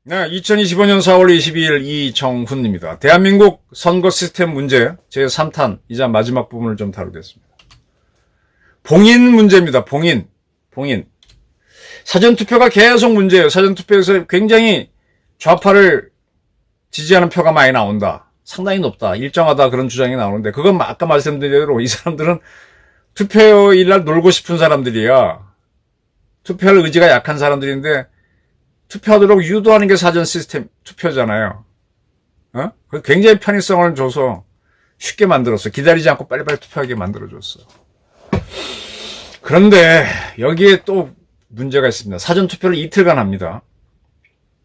네, 2025년 4월 22일 이정훈입니다. 대한민국 선거 시스템 문제 제3탄이자 마지막 부분을 좀 다루겠습니다. 봉인 문제입니다. 봉인. 사전투표가 계속 문제예요. 사전투표에서 굉장히 좌파를 지지하는 표가 많이 나온다. 상당히 높다. 일정하다. 그런 주장이 나오는데 그건 아까 말씀드린 대로 이 사람들은 투표일날 놀고 싶은 사람들이야. 투표할 의지가 약한 사람들인데 투표하도록 유도하는 게 사전 시스템 투표잖아요. 굉장히 편의성을 줘서 쉽게 만들었어. 기다리지 않고 빨리빨리 투표하게 만들어줬어. 그런데 여기에 또 문제가 있습니다. 사전 투표를 이틀간 합니다.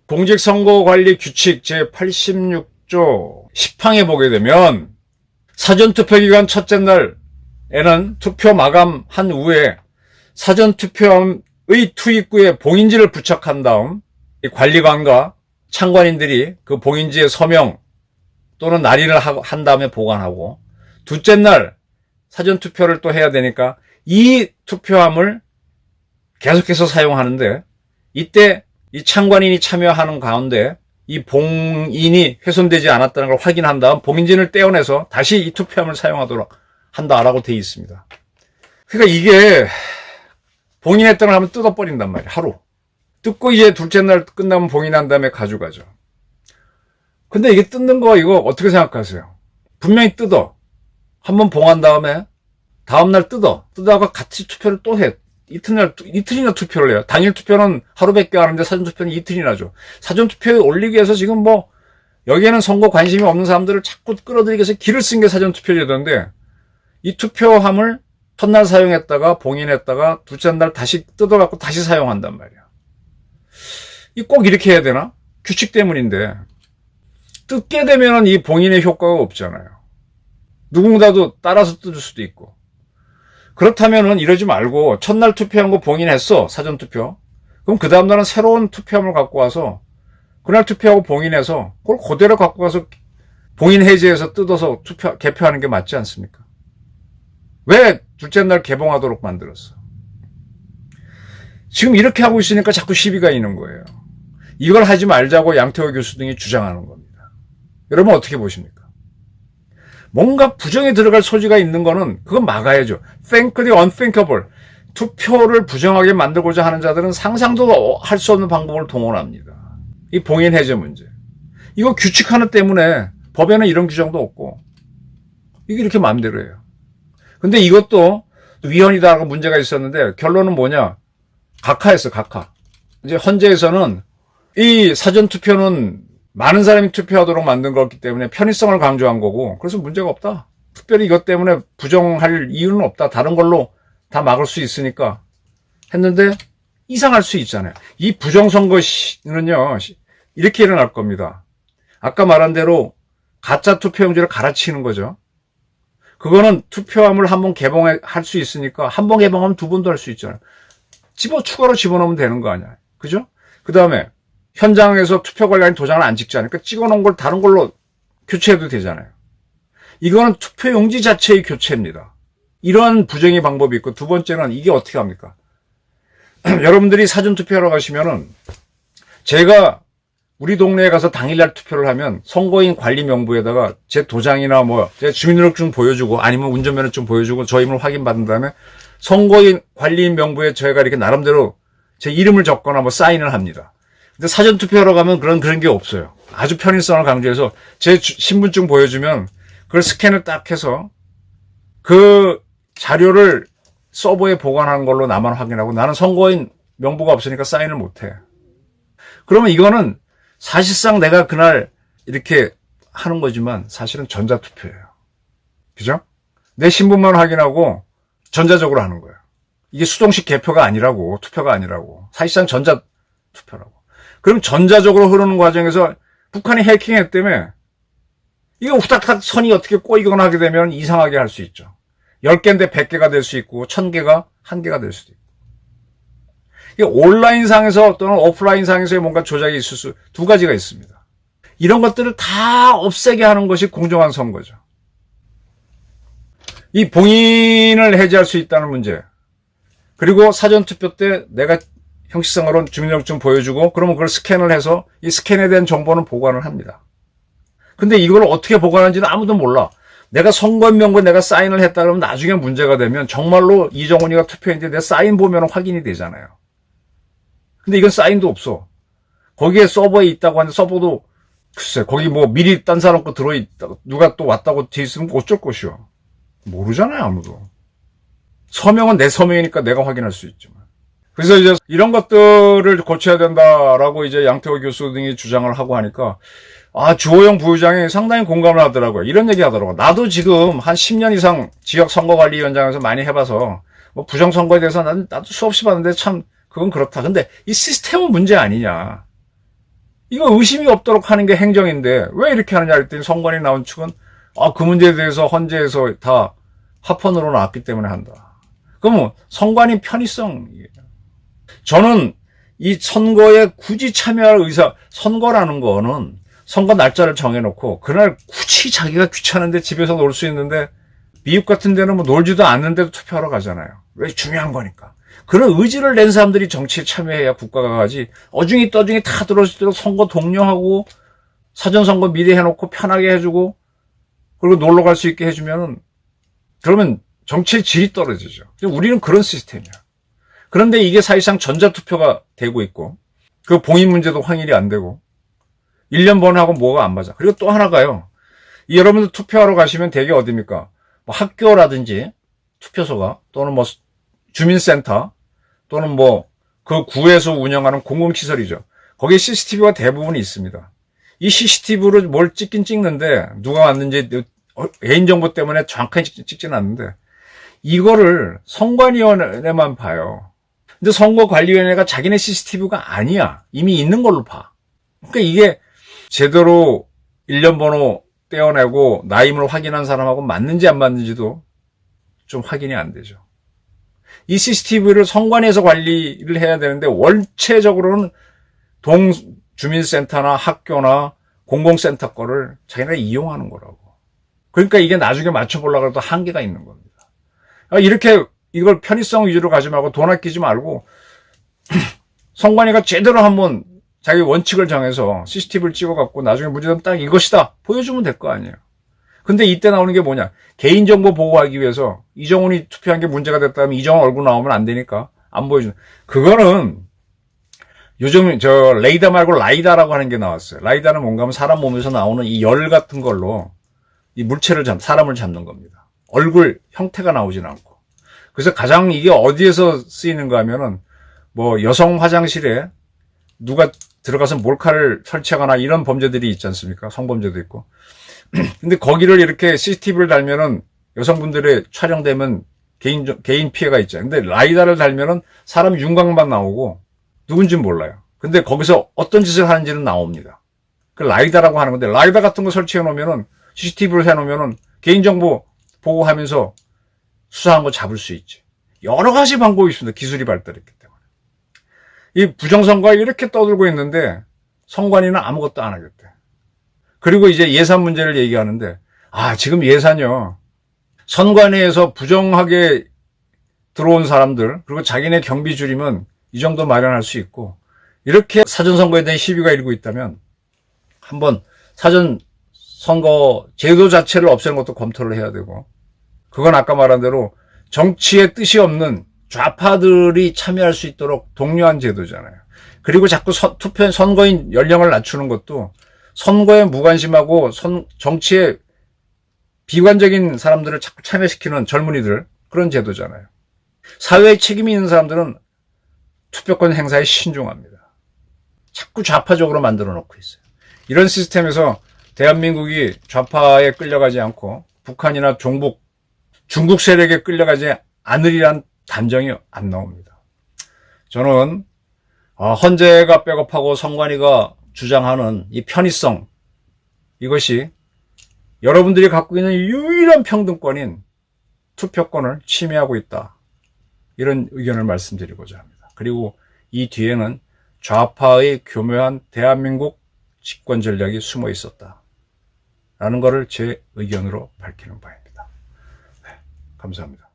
공직선거관리 규칙 제86조 10항에 보게 되면 사전투표기간 첫째 날에는 투표 마감한 후에 사전투표의 투입구에 봉인지를 부착한 다음 관리관과 참관인들이 그 봉인지에 서명 또는 날인을 한 다음에 보관하고 둘째 날 사전투표를 또 해야 되니까 이 투표함을 계속해서 사용하는데 이때 이 참관인이 참여하는 가운데 이 봉인이 훼손되지 않았다는 걸 확인한 다음 봉인지를 떼어내서 다시 이 투표함을 사용하도록 한다라고 되어 있습니다. 그러니까 이게 봉인했다는 걸 하면 뜯어버린단 말이에요. 하루. 뜯고 이제 둘째 날 끝나면 봉인한 다음에 가져가죠. 근데 이게 뜯는 거 이거 어떻게 생각하세요? 분명히 뜯어. 한번 봉한 다음에 다음날 뜯다가 같이 투표를 또 해. 이틀이나 투표를 해요. 당일 투표는 하루밖에 안 하는데 사전투표는 이틀이나 하죠. 사전투표에 올리기 위해서 지금 뭐 여기에는 선거 관심이 없는 사람들을 자꾸 끌어들이기 위해서 길을 쓴 게 사전투표제도인데 이 투표함을 첫날 사용했다가 봉인했다가 둘째 날 다시 뜯어갖고 다시 사용한단 말이야. 이 꼭 이렇게 해야 되나? 규칙 때문인데 뜯게 되면 이 봉인의 효과가 없잖아요. 누군가도 따라서 뜯을 수도 있고. 그렇다면은 이러지 말고 첫날 투표한 거 봉인했어. 사전투표. 그럼 그 다음날은 새로운 투표함을 갖고 와서 그날 투표하고 봉인해서 그걸 그대로 갖고 가서 봉인 해제해서 뜯어서 개표하는 게 맞지 않습니까? 왜 둘째 날 개봉하도록 만들었어? 지금 이렇게 하고 있으니까 자꾸 시비가 있는 거예요. 이걸 하지 말자고 양태호 교수 등이 주장하는 겁니다. 여러분 어떻게 보십니까? 뭔가 부정에 들어갈 소지가 있는 거는 그건 막아야죠. Think the unthinkable. 투표를 부정하게 만들고자 하는 자들은 상상도 할 수 없는 방법을 동원합니다. 이 봉인 해제 문제. 이거 규칙 하나 때문에 법에는 이런 규정도 없고 이게 이렇게 마음대로 해요. 근데 이것도 위헌이다라고 문제가 있었는데 결론은 뭐냐? 각하였어, 각하. 이제 헌재에서는 이 사전투표는 많은 사람이 투표하도록 만든 거기 때문에 편의성을 강조한 거고 그래서 문제가 없다. 특별히 이것 때문에 부정할 이유는 없다. 다른 걸로 다 막을 수 있으니까 했는데 이상할 수 있잖아요. 이 부정선거는요 이렇게 일어날 겁니다. 아까 말한 대로 가짜 투표용지를 갈아치는 거죠. 그거는 투표함을 한번 개봉할 수 있으니까 한 번 개봉하면 두 번도 할 수 있잖아요. 추가로 집어넣으면 되는 거 아니야. 그죠? 그 다음에 현장에서 투표 관리하는 도장을 안 찍지 않으니까 찍어놓은 걸 다른 걸로 교체해도 되잖아요. 이거는 투표용지 자체의 교체입니다. 이러한 부정의 방법이 있고 두 번째는 이게 어떻게 합니까? 여러분들이 사전투표하러 가시면은 제가 우리 동네에 가서 당일날 투표를 하면 선거인 관리 명부에다가 제 도장이나 제 주민등록증 보여주고 아니면 운전면허증 보여주고 저 임을 확인받은 다음에 선거인 관리인 명부에 저희가 이렇게 나름대로 제 이름을 적거나 사인을 합니다. 근데 사전투표하러 가면 그런 게 없어요. 아주 편의성을 강조해서 제 신분증 보여주면 그걸 스캔을 딱 해서 그 자료를 서버에 보관한 걸로 나만 확인하고 나는 선거인 명부가 없으니까 사인을 못해. 그러면 이거는 사실상 내가 그날 이렇게 하는 거지만 사실은 전자투표예요. 그죠? 내 신분만 확인하고 전자적으로 하는 거예요. 이게 수동식 개표가 아니라고, 투표가 아니라고. 사실상 전자투표라고. 그럼 전자적으로 흐르는 과정에서 북한이 해킹했다며 이거 후딱딱 선이 어떻게 꼬이거나 하게 되면 이상하게 할 수 있죠. 10개인데 100개가 될 수 있고 1000개가 1개가 될 수도 있고. 이게 온라인상에서 또는 오프라인상에서의 뭔가 조작이 있을 수 두 가지가 있습니다. 이런 것들을 다 없애게 하는 것이 공정한 선거죠. 이 봉인을 해제할 수 있다는 문제, 그리고 사전투표 때 내가 형식상으로 주민등록증 보여주고 그러면 그걸 스캔을 해서 이 스캔에 대한 정보는 보관을 합니다. 근데 이걸 어떻게 보관하는지는 아무도 몰라. 내가 선거인명부에 내가 사인을 했다 그러면 나중에 문제가 되면 정말로 이정훈이가 투표했는데 내 사인 보면 확인이 되잖아요. 근데 이건 사인도 없어. 거기에 서버에 있다고 하는데 서버도 글쎄 거기 뭐 미리 딴 사람 거 들어있다 누가 또 왔다고 뒤에 있으면 어쩔 것이요. 모르잖아요 아무도. 서명은 내 서명이니까 내가 확인할 수 있지만. 그래서 이제 이런 것들을 고쳐야 된다라고 이제 양태호 교수 등이 주장을 하고 하니까 주호영 부의장이 상당히 공감을 하더라고요. 이런 얘기 하더라고요. 나도 지금 한 10년 이상 지역 선거관리위원장에서 많이 해봐서 뭐 부정선거에 대해서 나도 수없이 봤는데 참 그건 그렇다. 근데 이 시스템은 문제 아니냐. 이거 의심이 없도록 하는 게 행정인데 왜 이렇게 하느냐 했더니 선관위 나온 측은 그 문제에 대해서 헌재에서 다 합헌으로 나왔기 때문에 한다. 그러면 선관위 편의성이에요. 저는 이 선거에 굳이 참여할 선거라는 거는 선거 날짜를 정해놓고 그날 굳이 자기가 귀찮은데 집에서 놀 수 있는데 미국 같은 데는 뭐 놀지도 않는데도 투표하러 가잖아요. 왜? 중요한 거니까. 그런 의지를 낸 사람들이 정치에 참여해야 국가가 가지. 어중이 떠중이 다 들어올 때로 선거 독려하고 사전선거 미리 해놓고 편하게 해주고 그리고 놀러 갈 수 있게 해주면은 그러면 정치의 질이 떨어지죠. 우리는 그런 시스템이야. 그런데 이게 사실상 전자투표가 되고 있고 그 봉인 문제도 확인이 안 되고 1년 번하고 뭐가 안 맞아. 그리고 또 하나가요. 여러분들 투표하러 가시면 되게 어디입니까? 뭐 학교라든지 투표소가 또는 뭐 주민센터 또는 뭐 그 구에서 운영하는 공공시설이죠. 거기에 CCTV가 대부분 있습니다. 이 CCTV로 뭘 찍긴 찍는데 누가 왔는지 개인정보 때문에 정확하게 찍지는 않는데 이거를 선관위원회만 봐요. 근데 선거관리위원회가 자기네 CCTV가 아니야. 이미 있는 걸로 봐. 그러니까 이게 제대로 1년 번호 떼어내고 나임을 확인한 사람하고 맞는지 안 맞는지도 좀 확인이 안 되죠. 이 CCTV를 선관위에서 관리를 해야 되는데 원체적으로는 주민센터나 학교나 공공센터 거를 자기네가 이용하는 거라고. 그러니까 이게 나중에 맞춰보려고 해도 한계가 있는 겁니다. 이렇게 이걸 편의성 위주로 가지 말고 돈 아끼지 말고 선관위가 제대로 한번 자기 원칙을 정해서 CCTV를 찍어갖고 나중에 문제되면 딱 이것이다 보여주면 될 거 아니에요. 근데 이때 나오는 게 뭐냐. 개인정보 보호하기 위해서 이정훈이 투표한 게 문제가 됐다면 이정훈 얼굴 나오면 안 되니까 안 보여주는. 그거는 요즘 레이더 말고 라이다라고 하는 게 나왔어요. 라이다는 뭔가 하면 사람 몸에서 나오는 이 열 같은 걸로 이 사람을 잡는 겁니다. 얼굴 형태가 나오진 않고. 그래서 가장 이게 어디에서 쓰이는가 하면은 뭐 여성 화장실에 누가 들어가서 몰카를 설치하거나 이런 범죄들이 있지 않습니까? 성범죄도 있고. 근데 거기를 이렇게 CCTV를 달면은 여성분들의 촬영되면 개인 피해가 있죠. 근데 라이다를 달면은 사람 윤곽만 나오고 누군지는 몰라요. 근데 거기서 어떤 짓을 하는지는 나옵니다. 그 라이다라고 하는 건데 라이다 같은 거 설치해 놓으면은 CCTV를 해 놓으면은 개인정보 보호하면서 수사한 거 잡을 수 있지. 여러 가지 방법이 있습니다. 기술이 발달했기 때문에. 이 부정선거가 이렇게 떠들고 있는데 선관위는 아무것도 안 하겠대. 그리고 이제 예산 문제를 얘기하는데 지금 예산이요. 선관위에서 부정하게 들어온 사람들 그리고 자기네 경비 줄이면 이 정도 마련할 수 있고 이렇게 사전선거에 대한 시비가 일고 있다면 한번 사전선거 제도 자체를 없애는 것도 검토를 해야 되고 그건 아까 말한 대로 정치에 뜻이 없는 좌파들이 참여할 수 있도록 독려한 제도잖아요. 그리고 자꾸 선거인 연령을 낮추는 것도 선거에 무관심하고 정치에 비관적인 사람들을 자꾸 참여시키는 젊은이들 그런 제도잖아요. 사회에 책임이 있는 사람들은 투표권 행사에 신중합니다. 자꾸 좌파적으로 만들어 놓고 있어요. 이런 시스템에서 대한민국이 좌파에 끌려가지 않고 북한이나 중국 세력에 끌려가지 않으리란 단정이 안 나옵니다. 저는 헌재가 백업하고 선관위가 주장하는 이 편의성 이것이 여러분들이 갖고 있는 유일한 평등권인 투표권을 침해하고 있다. 이런 의견을 말씀드리고자 합니다. 그리고 이 뒤에는 좌파의 교묘한 대한민국 집권 전략이 숨어 있었다. 라는 것을 제 의견으로 밝히는 바입니다. 네, 감사합니다.